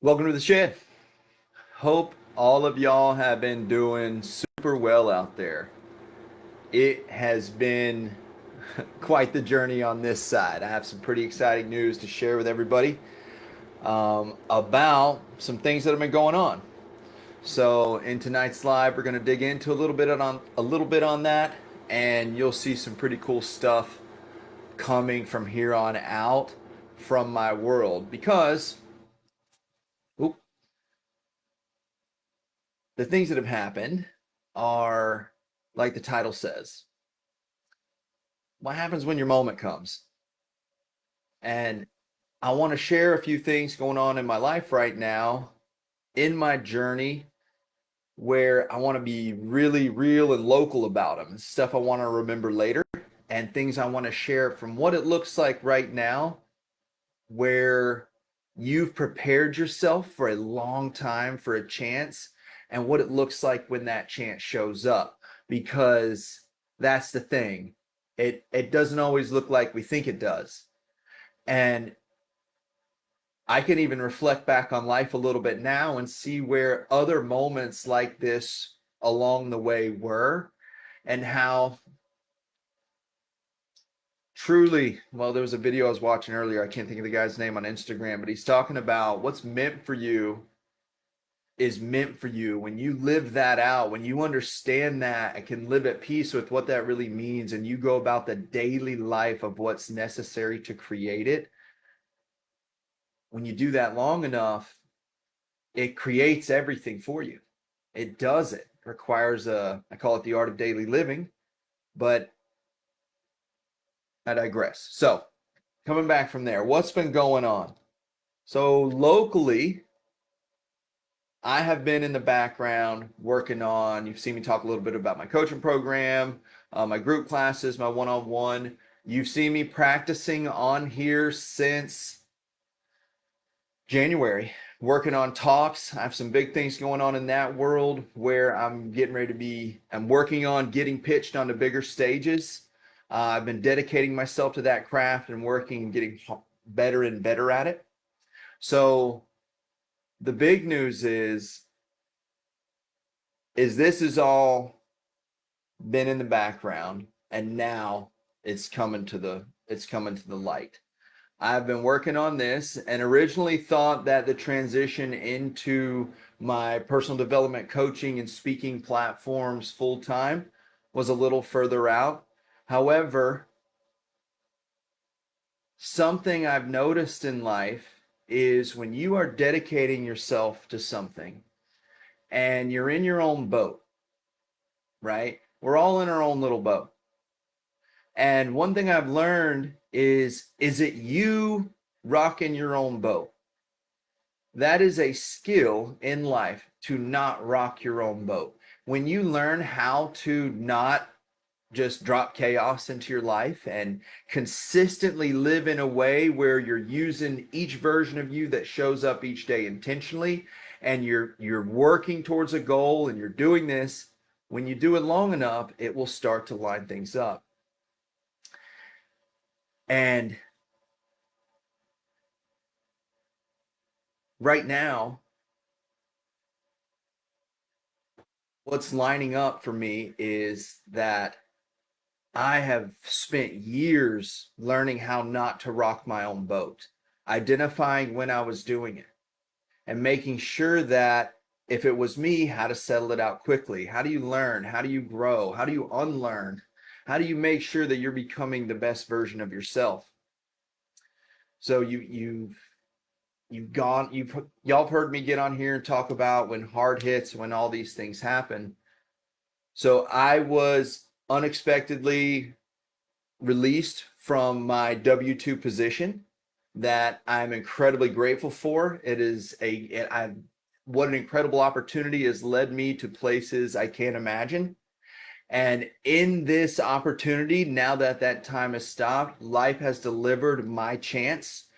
Welcome to the shed. Hope all of y'all have been doing super well out there. It has been quite the journey on this side. I have some pretty exciting news to share with everybody about some things that have been going on. So in tonight's live, we're going to dig into a little bit on that, and you'll see some pretty cool stuff coming from here on out from my world because oop, the things that have happened are like the title says. What happens when your moment comes? And I want to share a few things going on in my life right now, in my journey, where I want to be really real and local about them. Stuff I want to remember later, and things I want to share from what it looks like right now, where you've prepared yourself for a long time for a chance, and what it looks like when that chance shows up. Because that's the thing. It doesn't always look like we think it does. And I can even reflect back on life a little bit now and see where other moments like this along the way were, and how truly, well, there was a video I was watching earlier. I can't think of the guy's name on Instagram, but he's talking about what's meant for you is meant for you. When you live that out, when you understand that and can live at peace with what that really means, and you go about the daily life of what's necessary to create it, when you do that long enough, it creates everything for you. It does it. It requires I call it the art of daily living, but I digress. So coming back from there, what's been going on? So locally, I have been in the background working on, you've seen me talk a little bit about my coaching program, my group classes, my one-on-one. You've seen me practicing on here since January, working on talks. I have some big things going on in that world where I'm working on getting pitched onto bigger stages. I've been dedicating myself to that craft and working and getting better and better at it. So the big news is this has all been in the background, and now it's coming to the light. I've been working on this and originally thought that the transition into my personal development coaching and speaking platforms full time was a little further out. However, something I've noticed in life is when you are dedicating yourself to something and you're in your own boat, right? We're all in our own little boat. And one thing I've learned is it you rocking your own boat? That is a skill in life, to not rock your own boat. When you learn how to not just drop chaos into your life and consistently live in a way where you're using each version of you that shows up each day intentionally, and you're working towards a goal and you're doing this, when you do it long enough, it will start to line things up. And right now, what's lining up for me is that I have spent years learning how not to rock my own boat, identifying when I was doing it, and making sure that if it was me, how to settle it out quickly. How do you learn? How do you grow? How do you unlearn? How do you make sure that you're becoming the best version of yourself? So y'all have heard me get on here and talk about when hard hits, when all these things happen. So I was unexpectedly released from my W-2 position that I'm incredibly grateful for. What an incredible opportunity has led me to places I can't imagine. And in this opportunity, now that that time has stopped, life has delivered my chance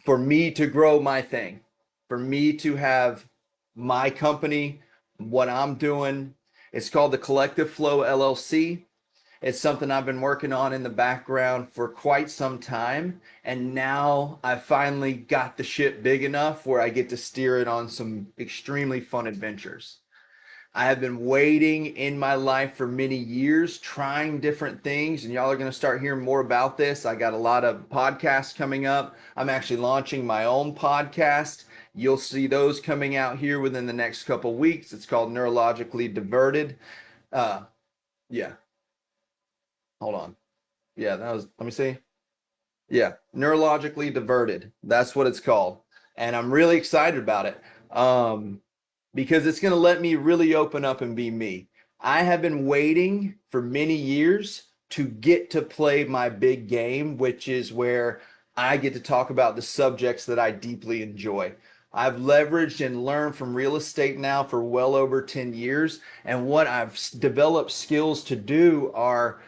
for me to grow my thing, for me to have my company, what I'm doing. It's called the Collective Flow LLC. It's something I've been working on in the background for quite some time. And now I finally got the ship big enough where I get to steer it on some extremely fun adventures. I have been waiting in my life for many years, trying different things, and y'all are going to start hearing more about this. I got a lot of podcasts coming up. I'm actually launching my own podcast. You'll see those coming out here within the next couple weeks. It's called Neurologically Diverted. Uh, yeah, hold on. Yeah, that was, let me see. Yeah, Neurologically Diverted. That's what it's called. And I'm really excited about it. Because it's going to let me really open up and be me. I have been waiting for many years to get to play my big game, which is where I get to talk about the subjects that I deeply enjoy. I've leveraged and learned from real estate now for well over 10 years. And what I've developed skills to do are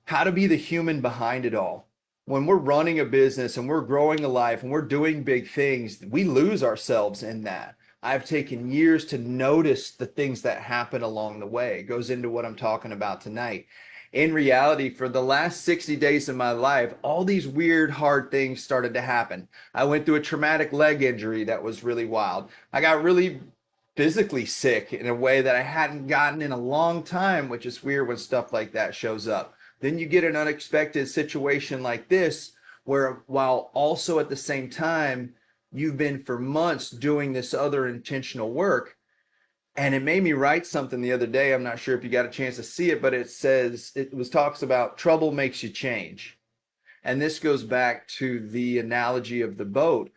how to be the human behind it all. When we're running a business and we're growing a life and we're doing big things, we lose ourselves in that. I've taken years to notice the things that happen along the way. It goes into what I'm talking about tonight. In reality, for the last 60 days of my life, all these weird, hard things started to happen. I went through a traumatic leg injury that was really wild. I got really physically sick in a way that I hadn't gotten in a long time, which is weird when stuff like that shows up. Then you get an unexpected situation like this, where while also at the same time, you've been for months doing this other intentional work. And it made me write something the other day. I'm not sure if you got a chance to see it, but it says, talks about trouble makes you change. And this goes back to the analogy of the boat.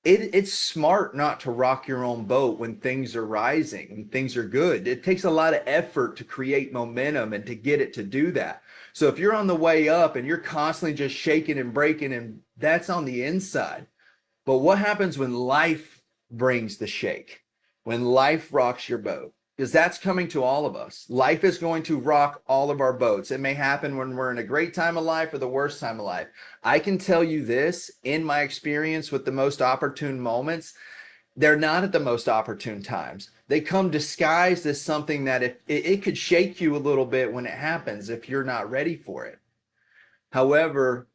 It's smart not to rock your own boat when things are rising, when things are good. It takes a lot of effort to create momentum and to get it to do that. So if you're on the way up and you're constantly just shaking and breaking, and that's on the inside. But what happens when life brings the shake? When life rocks your boat? Because that's coming to all of us. Life is going to rock all of our boats. It may happen when we're in a great time of life or the worst time of life. I can tell you this, in my experience with the most opportune moments, they're not at the most opportune times. They come disguised as something that if it could shake you a little bit when it happens if you're not ready for it. However,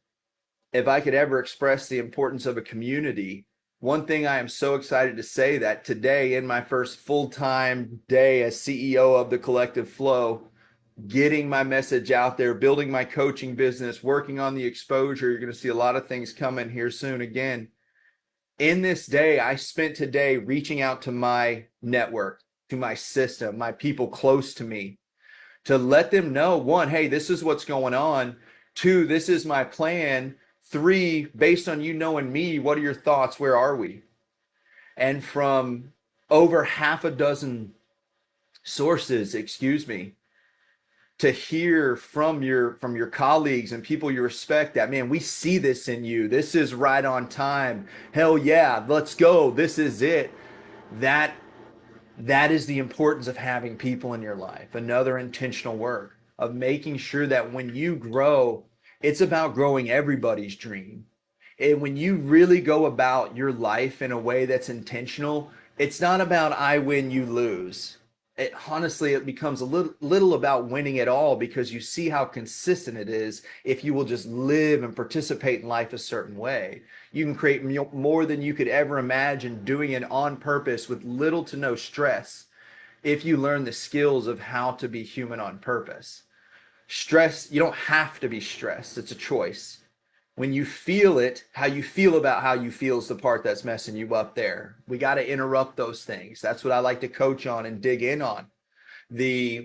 if I could ever express the importance of a community, one thing I am so excited to say that today, in my first full-time day as CEO of the Collective Flow, getting my message out there, building my coaching business, working on the exposure, you're going to see a lot of things coming here soon again. In this day, I spent today reaching out to my network, to my system, my people close to me, to let them know, one, hey, this is what's going on. Two, this is my plan. Three, based on you knowing me, what are your thoughts? Where are we? And from over half a dozen sources, to hear from your colleagues and people you respect that, man, we see this in you. This is right on time. Hell yeah, let's go. This is it. That is the importance of having people in your life. Another intentional work of making sure that when you grow, it's about growing everybody's dream. And when you really go about your life in a way that's intentional, it's not about I win, you lose. Honestly, it becomes a little about winning it all, because you see how consistent it is if you will just live and participate in life a certain way. You can create more than you could ever imagine doing it on purpose with little to no stress if you learn the skills of how to be human on purpose. Stress, you don't have to be stressed. It's a choice. When you feel it, how you feel about how you feel is the part that's messing you up there. We got to interrupt those things. That's what I like to coach on and dig in on.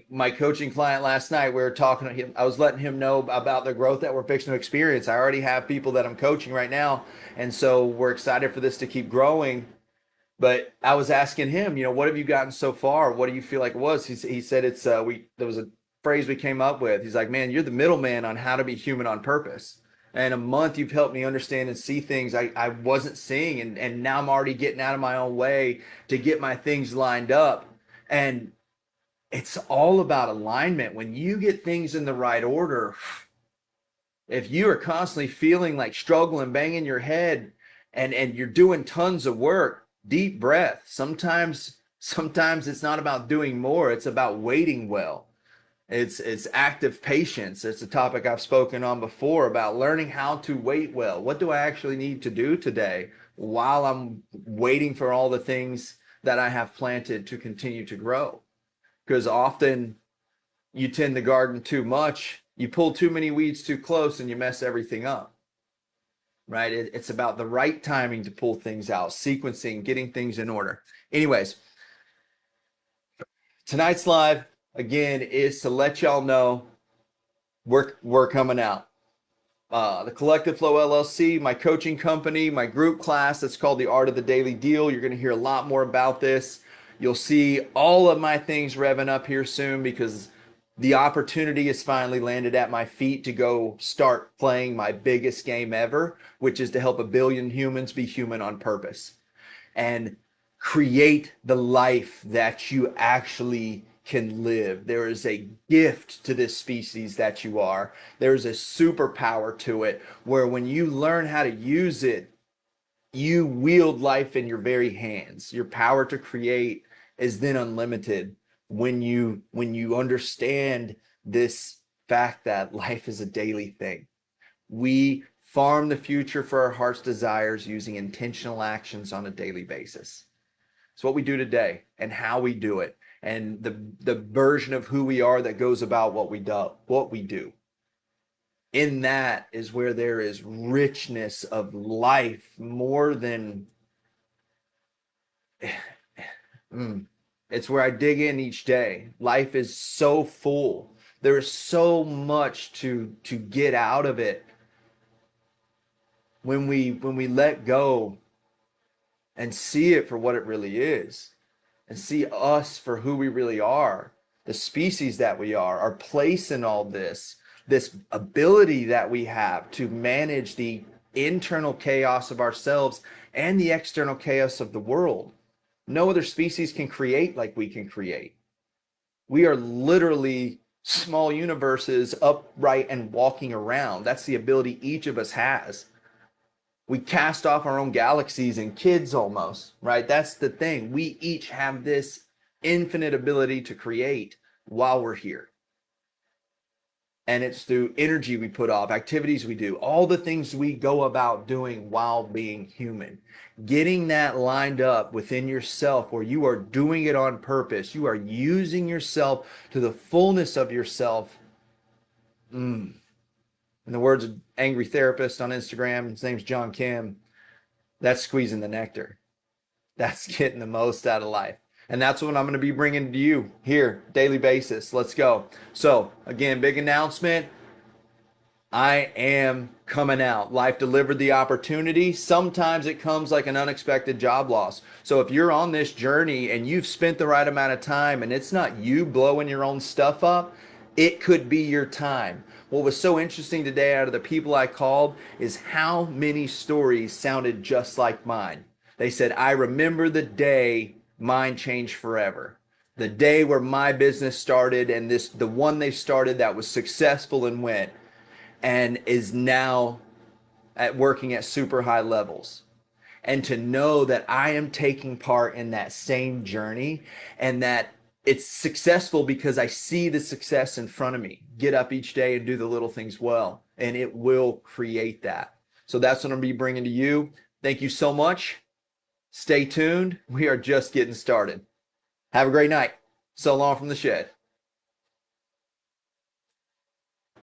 My coaching client last night, we were talking to him. I was letting him know about the growth that we're fixing to experience. I already have people that I'm coaching right now, and so we're excited for this to keep growing. But I was asking him, what have you gotten so far? What do you feel like it was? He said it's there was a phrase we came up with. He's like, man, you're the middleman on how to be human on purpose. And a month you've helped me understand and see things I wasn't seeing, and now I'm already getting out of my own way to get my things lined up. And it's all about alignment. When you get things in the right order, if you are constantly feeling like struggling, banging your head, and you're doing tons of work, deep breath. Sometimes it's not about doing more, it's about waiting well. It's active patience. It's a topic I've spoken on before about learning how to wait well. What do I actually need to do today while I'm waiting for all the things that I have planted to continue to grow? Because often you tend the garden too much, you pull too many weeds too close, and you mess everything up, right? It's about the right timing to pull things out, sequencing, getting things in order. Anyways, tonight's live again is to let y'all know we're coming out. The Collective Flow LLC, my coaching company, my group class that's called the Art of the Daily Deal. You're going to hear a lot more about this. You'll see all of my things revving up here soon because the opportunity has finally landed at my feet to go start playing my biggest game ever, which is to help 1 billion humans be human on purpose and create the life that you actually can live. There is a gift to this species that you are. There's a superpower to it where when you learn how to use it, you wield life in your very hands. Your power to create is then unlimited when you understand this fact that life is a daily thing. We farm the future for our heart's desires using intentional actions on a daily basis. It's what we do today and how we do it, and the version of who we are that goes about what we do. In that is where there is richness of life more than it's where I dig in each day. Life is so full. There is so much to get out of it when we let go and see it for what it really is, and see us for who we really are, the species that we are, our place in all this ability that we have to manage the internal chaos of ourselves and the external chaos of the world. No other species can create like we can create. We are literally small universes upright and walking around. That's the ability each of us has. We cast off our own galaxies and kids almost, right? That's the thing. We each have this infinite ability to create while we're here. And it's through energy we put off, activities we do, all the things we go about doing while being human. Getting that lined up within yourself where you are doing it on purpose. You are using yourself to the fullness of yourself. In the words of Angry Therapist on Instagram, his name's John Kim, that's squeezing the nectar. That's getting the most out of life. And that's what I'm going to be bringing to you here, daily basis. Let's go. So again, big announcement. I am coming out. Life delivered the opportunity. Sometimes it comes like an unexpected job loss. So if you're on this journey and you've spent the right amount of time and it's not you blowing your own stuff up, it could be your time. What was so interesting today out of the people I called is how many stories sounded just like mine. They said, I remember the day mine changed forever. The day where my business started, and the one they started that was successful and went and is now working at super high levels. And to know that I am taking part in that same journey and that it's successful because I see the success in front of me. Get up each day and do the little things well, and it will create that. So that's what I'm going to be bringing to you. Thank you so much. Stay tuned. We are just getting started. Have a great night. So long from the shed.